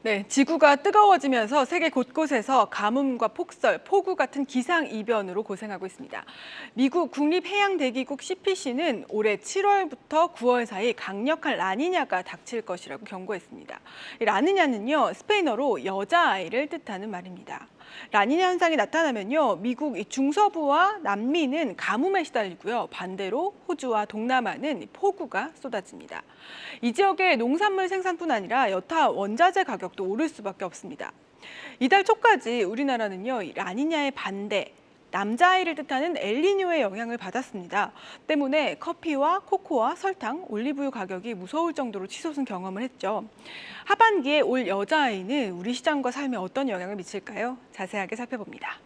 네, 지구가 뜨거워지면서 세계 곳곳에서 가뭄과 폭설, 폭우 같은 기상이변으로 고생하고 있습니다. 미국 국립해양대기국 CPC는 올해 7월부터 9월 사이 강력한 라니냐가 닥칠 것이라고 경고했습니다. 이 라니냐는요, 스페인어로 여자아이를 뜻하는 말입니다. 라니냐 현상이 나타나면요, 미국 중서부와 남미는 가뭄에 시달리고요, 반대로 호주와 동남아는 폭우가 쏟아집니다. 이 지역의 농산물 생산뿐 아니라 여타 원자재 가격도 오를 수밖에 없습니다. 이달 초까지 우리나라는요, 이 라니냐의 반대, 남자아이를 뜻하는 엘니뇨의 영향을 받았습니다. 때문에 커피와 코코아, 설탕, 올리브유 가격이 무서울 정도로 치솟은 경험을 했죠. 하반기에 올 여자아이는 우리 시장과 삶에 어떤 영향을 미칠까요? 자세하게 살펴봅니다.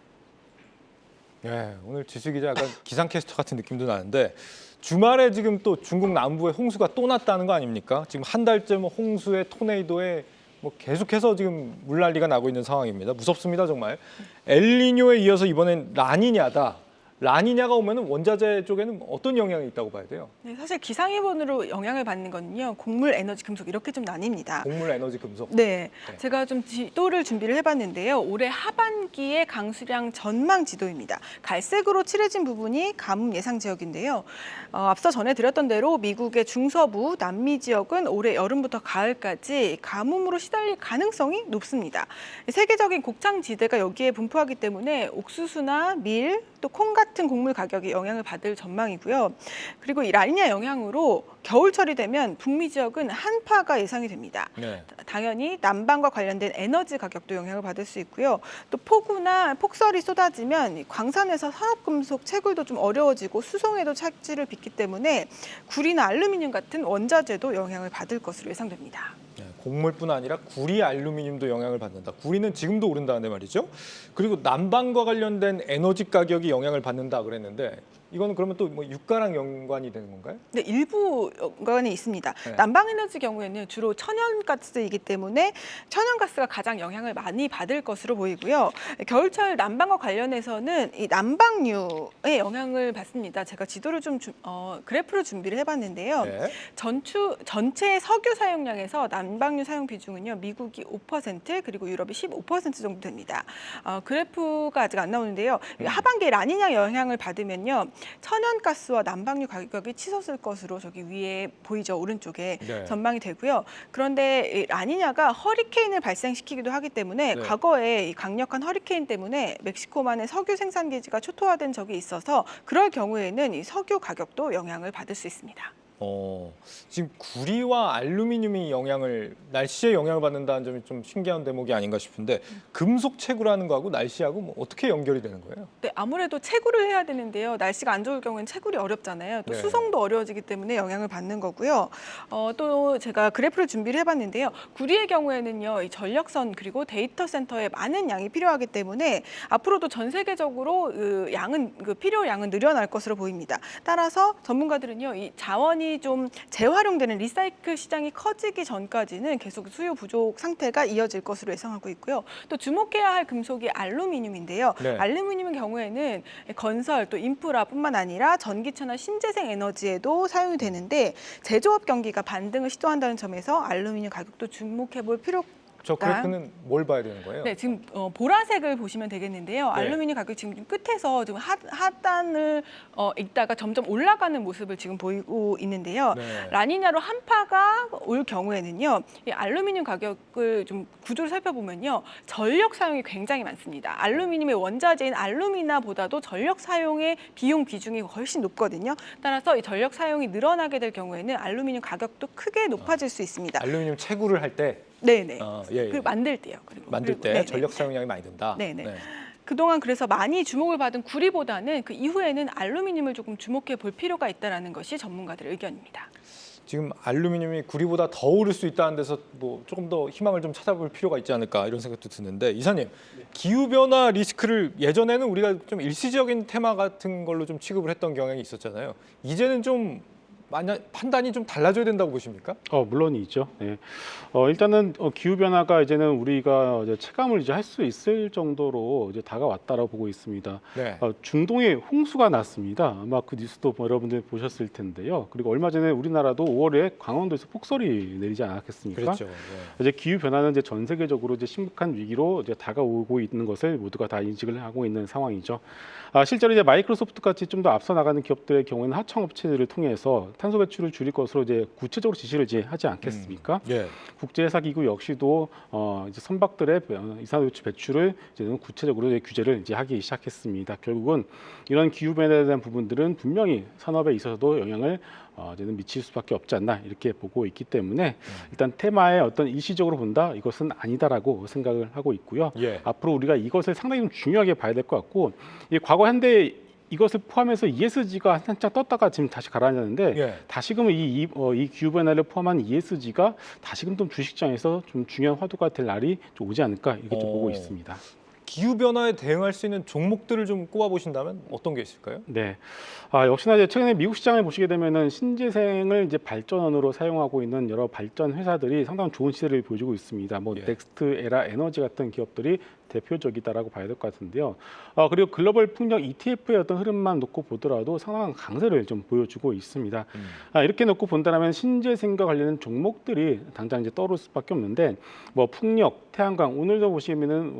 예, 오늘 지수 기자 약간 기상캐스터 같은 느낌도 나는데 주말에 지금 또 중국 남부에 홍수가 또 났다는 거 아닙니까? 지금 한 달째 뭐 홍수에 토네이도에 뭐 계속해서 지금 물난리가 나고 있는 상황입니다. 무섭습니다, 정말. 엘니뇨에 이어서 이번엔 라니냐다. 라니냐가 오면은 원자재 쪽에는 어떤 영향이 있다고 봐야 돼요? 네, 사실 기상이변으로 영향을 받는 거는요, 곡물, 에너지, 금속 이렇게 좀 나뉩니다. 곡물, 에너지, 금속. 네, 제가 좀 지도를 준비를 해봤는데요. 올해 하반기의 강수량 전망 지도입니다. 갈색으로 칠해진 부분이 가뭄 예상 지역인데요. 앞서 전해드렸던 대로 미국의 중서부, 남미 지역은 올해 여름부터 가을까지 가뭄으로 시달릴 가능성이 높습니다. 세계적인 곡창지대가 여기에 분포하기 때문에 옥수수나 밀, 또 콩 같은 곡물 가격이 영향을 받을 전망이고요. 그리고 이 라니냐 영향으로 겨울철이 되면 북미 지역은 한파가 예상이 됩니다. 네. 당연히 난방과 관련된 에너지 가격도 영향을 받을 수 있고요. 또 폭우나 폭설이 쏟아지면 광산에서 산업금속 채굴도 좀 어려워지고 수송에도 차질을 빚기 때문에 구리나 알루미늄 같은 원자재도 영향을 받을 것으로 예상됩니다. 네, 곡물뿐 아니라 구리, 알루미늄도 영향을 받는다. 구리는 지금도 오른다는데 말이죠. 그리고 난방과 관련된 에너지 가격이 영향을 받는다 그랬는데 이거는 그러면 또 뭐 유가랑 연관이 되는 건가요? 네, 일부 연관이 있습니다. 네. 난방에너지 경우에는 주로 천연가스이기 때문에 천연가스가 가장 영향을 많이 받을 것으로 보이고요. 겨울철 난방과 관련해서는 이 난방유에 영향을 받습니다. 제가 지도를 좀 그래프를 준비를 해봤는데요. 네. 전체 석유 사용량에서 난방유 사용 비중은요, 미국이 5% 그리고 유럽이 15% 정도 됩니다. 그래프가 아직 안 나오는데요. 하반기에 라니냐 영향을 받으면요, 천연가스와 난방유 가격이 치솟을 것으로 저기 위에 보이죠, 오른쪽에 네. 전망이 되고요. 그런데 이 라니냐가 허리케인을 발생시키기도 하기 때문에 네. 과거에 이 강력한 허리케인 때문에 멕시코만의 석유 생산 기지가 초토화된 적이 있어서 그럴 경우에는 이 석유 가격도 영향을 받을 수 있습니다. 지금 구리와 알루미늄이 날씨에 영향을 받는다는 점이 좀 신기한 대목이 아닌가 싶은데 금속 채굴하는 거하고 날씨하고 뭐 어떻게 연결이 되는 거예요? 네, 아무래도 채굴을 해야 되는데요. 날씨가 안 좋을 경우에는 채굴이 어렵잖아요. 또 네. 수송도 어려워지기 때문에 영향을 받는 거고요. 또 제가 그래프를 준비를 해봤는데요. 구리의 경우에는요, 이 전력선 그리고 데이터 센터에 많은 양이 필요하기 때문에 앞으로도 전 세계적으로 필요 양은 늘어날 것으로 보입니다. 따라서 전문가들은요, 이 자원이 좀 재활용되는 리사이클 시장이 커지기 전까지는 계속 수요 부족 상태가 이어질 것으로 예상하고 있고요. 또 주목해야 할 금속이 알루미늄인데요. 네. 알루미늄의 경우에는 건설 또 인프라뿐만 아니라 전기차나 신재생 에너지에도 사용이 되는데 제조업 경기가 반등을 시도한다는 점에서 알루미늄 가격도 주목해 볼 필요가 저 그래프는 뭘 봐야 되는 거예요? 네, 지금 보라색을 보시면 되겠는데요. 네. 알루미늄 가격이 지금 끝에서 지금 하단을 있다가 점점 올라가는 모습을 지금 보이고 있는데요. 네. 라니냐로 한파가 올 경우에는요, 이 알루미늄 가격을 좀 구조를 살펴보면요, 전력 사용이 굉장히 많습니다. 알루미늄의 원자재인 알루미나보다도 전력 사용의 비용 비중이 훨씬 높거든요. 따라서 이 전력 사용이 늘어나게 될 경우에는 알루미늄 가격도 크게 높아질 수 있습니다. 알루미늄 채굴을 할 때 네네. 예. 그리고 만들 때요. 만들 때 네네. 전력 사용량이 많이 든다. 네네. 네. 그동안 그래서 많이 주목을 받은 구리보다는 그 이후에는 알루미늄을 조금 주목해 볼 필요가 있다는 것이 전문가들의 의견입니다. 지금 알루미늄이 구리보다 더 오를 수 있다는 데서 뭐 조금 더 희망을 좀 찾아볼 필요가 있지 않을까 이런 생각도 드는데 이사님, 기후변화 리스크를 예전에는 우리가 좀 일시적인 테마 같은 걸로 좀 취급을 했던 경향이 있었잖아요. 이제는 좀 만약 판단이 좀 달라져야 된다고 보십니까? 물론이죠. 네. 일단은 기후 변화가 이제는 우리가 이제 체감을 이제 할 수 있을 정도로 이제 다가왔다라고 보고 있습니다. 네. 중동에 홍수가 났습니다. 아마 그 뉴스도 여러분들 보셨을 텐데요. 그리고 얼마 전에 우리나라도 5월에 강원도에서 폭설이 내리지 않았겠습니까? 그렇죠. 네. 이제 기후 변화는 이제 전 세계적으로 이제 심각한 위기로 이제 다가오고 있는 것을 모두가 다 인식을 하고 있는 상황이죠. 실제로 이제 마이크로소프트 같이 좀 더 앞서 나가는 기업들의 경우에는 하청업체들을 통해서 탄소 배출을 줄일 것으로 이제 구체적으로 지시를 이제 하지 않겠습니까? 예. 국제회사기구 역시도 이제 선박들의 이산화탄소 배출을 이제 구체적으로 이제 규제를 이제 하기 시작했습니다. 결국은 이런 기후 변화에 대한 부분들은 분명히 산업에 있어서도 영향을 이제는 미칠 수밖에 없지 않나 이렇게 보고 있기 때문에 일단 테마의 어떤 일시적으로 본다 이것은 아니다라고 생각을 하고 있고요. 예. 앞으로 우리가 이것을 상당히 좀 중요하게 봐야 될 것 같고 이 과거 현대 이것을 포함해서 ESG가 한창 떴다가 지금 다시 가라앉았는데 예. 다시금 이 기후 변화를 포함한 ESG가 다시금 좀 주식시장에서 좀 중요한 화두가 될 날이 좀 오지 않을까 이렇게 좀 보고 있습니다. 기후 변화에 대응할 수 있는 종목들을 좀 꼽아 보신다면 어떤 게 있을까요? 네, 역시나 이제 최근에 미국 시장을 보시게 되면은 신재생을 이제 발전원으로 사용하고 있는 여러 발전 회사들이 상당히 좋은 시세를 보여주고 있습니다. 뭐 예. 넥스트, 에라 에너지 같은 기업들이 대표적이다라고 봐야 될 것 같은데요. 그리고 글로벌 풍력 ETF의 어떤 흐름만 놓고 보더라도 상당한 강세를 좀 보여주고 있습니다. 이렇게 놓고 본다면 신재생과 관련된 종목들이 당장 이제 떠오를 수밖에 없는데 뭐 풍력, 태양광 오늘도 보시면은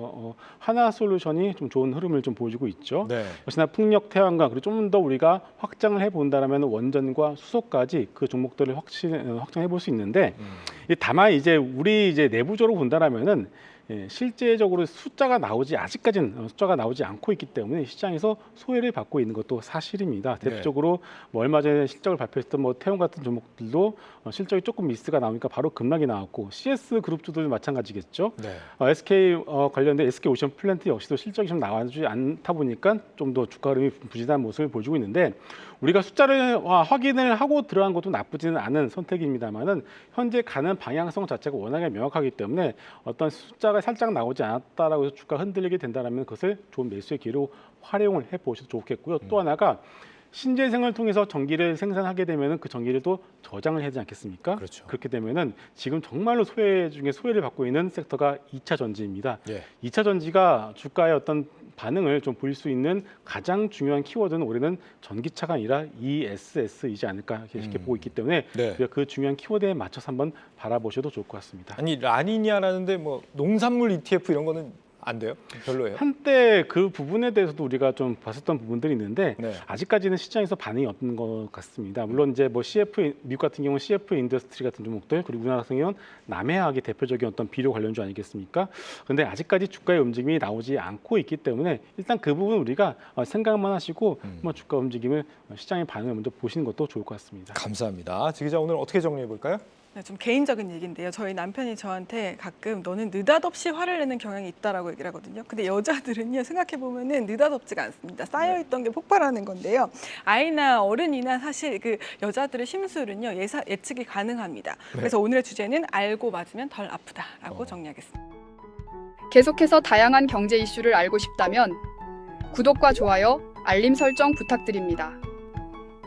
하나솔루션이 좀 좋은 흐름을 좀 보여주고 있죠. 네. 역시나 풍력, 태양광 그리고 좀 더 우리가 확장을 해본다면 원전과 수소까지 그 종목들을 확장해 볼 수 있는데 다만 이제 우리 이제 내부적으로 본다면은 실제적으로 아직까지는 숫자가 나오지 않고 있기 때문에 시장에서 소외를 받고 있는 것도 사실입니다. 네. 대표적으로 뭐 얼마 전에 실적을 발표했던 뭐 태용 같은 종목들도 실적이 조금 미스가 나오니까 바로 급락이 나왔고 CS 그룹주도 마찬가지겠죠. 네. SK 관련된 SK 오션 플랜트 역시도 실적이 좀 나와주지 않다 보니까 좀 더 주가 흐름이 부진한 모습을 보여주고 있는데 우리가 숫자를 확인을 하고 들어간 것도 나쁘지는 않은 선택입니다만은 현재 가는 방향성 자체가 워낙에 명확하기 때문에 어떤 숫자가 살짝 나오지 않았다라고 해서 주가 흔들리게 된다면 그것을 좋은 매수의 기회로 활용을 해보셔도 좋겠고요. 또 하나가 신재생을 통해서 전기를 생산하게 되면 그 전기를 또 저장을 해야 되지 않겠습니까? 그렇죠. 그렇게 되면은 지금 정말로 소외 중에 소외를 받고 있는 섹터가 2차 전지입니다. 예. 2차 전지가 주가의 어떤 반응을 좀 보일 수 있는 가장 중요한 키워드는 올해는 전기차가 아니라 ESS이지 않을까 이렇게 보고 있기 때문에 네. 우리가 그 중요한 키워드에 맞춰서 한번 바라보셔도 좋을 것 같습니다. 아니 라니냐라는데 뭐 농산물 ETF 이런 거는 안 돼요? 별로예요? 한때 그 부분에 대해서도 우리가 좀 봤었던 부분들이 있는데 네. 아직까지는 시장에서 반응이 없는 것 같습니다. 물론 이제 뭐 미국 같은 경우는 CF 인더스트리 같은 종목들 그리고 우리나라 같은 경우는 남해학이 대표적인 어떤 비료 관련주 아니겠습니까? 그런데 아직까지 주가의 움직임이 나오지 않고 있기 때문에 일단 그 부분 우리가 생각만 하시고 한번 주가 움직임을 시장의 반응을 먼저 보시는 것도 좋을 것 같습니다. 감사합니다. 지 기자 오늘 어떻게 정리해 볼까요? 네, 좀 개인적인 얘기인데요. 저희 남편이 저한테 가끔 너는 느닷없이 화를 내는 경향이 있다라고 얘기를 하거든요. 근데 여자들은요 생각해 보면은 느닷없지가 않습니다. 쌓여있던 게 폭발하는 건데요. 아이나 어른이나 사실 그 여자들의 심술은요 예측이 가능합니다. 그래서 오늘의 주제는 알고 맞으면 덜 아프다라고 정리하겠습니다. 계속해서 다양한 경제 이슈를 알고 싶다면 구독과 좋아요, 알림 설정 부탁드립니다.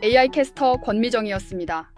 AI 캐스터 권미정이었습니다.